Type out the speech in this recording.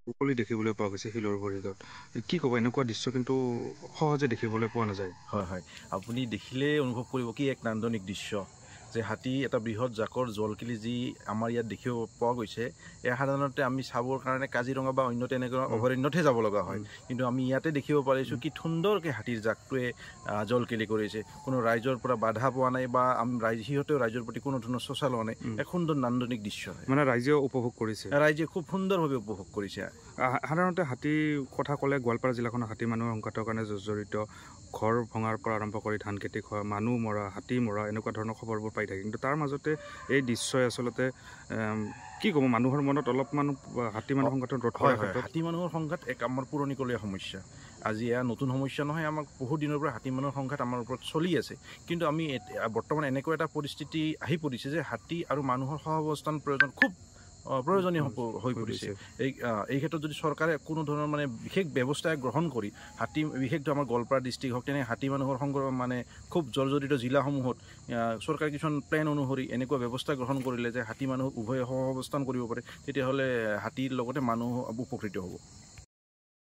মুকলি দেখিবলৈ পোৱা গৈছে শিলৰ ভৰিত। কি ক'ব, এনেকুৱা দৃশ্য কিন্তু সহজে দেখিবলৈ পোৱা নাযায়। হয় হয়, আপুনি দেখিলেই অনুভৱ কৰিব কি এক নান্দনিক দৃশ্য, যে হাতী এটা বৃহৎ জাকৰ জলকিলি যি আমাৰ ইয়াত দেখিব পোৱা গৈছে। এয়া সাধাৰণতে আমি চাবৰ কাৰণে কাজিৰঙা বা অন্য তেনেকুৱা অভয়াৰণ্যতহে যাব লগা হয়, কিন্তু আমি ইয়াতে দেখিব পাৰিছোঁ কি সুন্দৰকৈ হাতীৰ জাকটোৱে জলকিলি কৰিছে। কোনো ৰাইজৰ পৰা বাধা পোৱা নাই বা সিহঁতেও ৰাইজৰ প্ৰতি কোনো ধৰণৰ চোচা লোৱা নাই। এক সুন্দৰ নান্দনিক দৃশ্য হয়, মানে ৰাইজেও উপভোগ কৰিছে। ৰাইজে খুব সুন্দৰভাৱে উপভোগ কৰিছে। সাধাৰণতে হাতীৰ কথা ক'লে গোৱালপাৰা জিলাখনৰ হাতী মানুহৰ সংঘাতৰ কাৰণে জড়িত ঘৰ ভঙাৰ পৰা আৰম্ভ কৰি ধান খেতি খোৱা, মানুহ মৰা, হাতী মৰা, এনেকুৱা ধৰণৰ খবৰবোৰ পাই থাকে। কিন্তু তাৰ মাজতে এই দৃশ্যই আচলতে কি ক'ব, মানুহৰ মনত অলপমান হাতী মানুহৰ সংঘাতৰ ৰোধ কৰাৰ ক্ষেত্ৰত। হাতী মানুহৰ সংঘাত এক আমাৰ পুৰণিকলীয়া সমস্যা। আজি এয়া নতুন সমস্যা নহয়, আমাক বহুত দিনৰ পৰা হাতী মানুহৰ সংঘাত আমাৰ ওপৰত চলি আছে। কিন্তু আমি বৰ্তমান এনেকুৱা এটা পৰিস্থিতি আহি পৰিছে যে হাতী আৰু মানুহৰ সহাৱস্থান খুব প্ৰয়োজনীয় হৈ পৰিছে। এই ক্ষেত্ৰত যদি চৰকাৰে কোনো ধৰণৰ মানে বিশেষ ব্যৱস্থা গ্ৰহণ কৰি হাতী, বিশেষকৈ আমাৰ গোৱালপাৰা ডিষ্ট্ৰিক্ট হওক, তেনে হাতী মানুহৰ মানে খুব জৰ্জৰিত জিলাসমূহত চৰকাৰে কিছুমান প্লেন অনুসৰি এনেকুৱা ব্যৱস্থা গ্ৰহণ কৰিলে যে হাতী মানুহ উভয়ে সহাৱস্থান কৰিব পাৰে, তেতিয়াহ'লে হাতীৰ লগতে মানুহ উপকৃত হ'ব।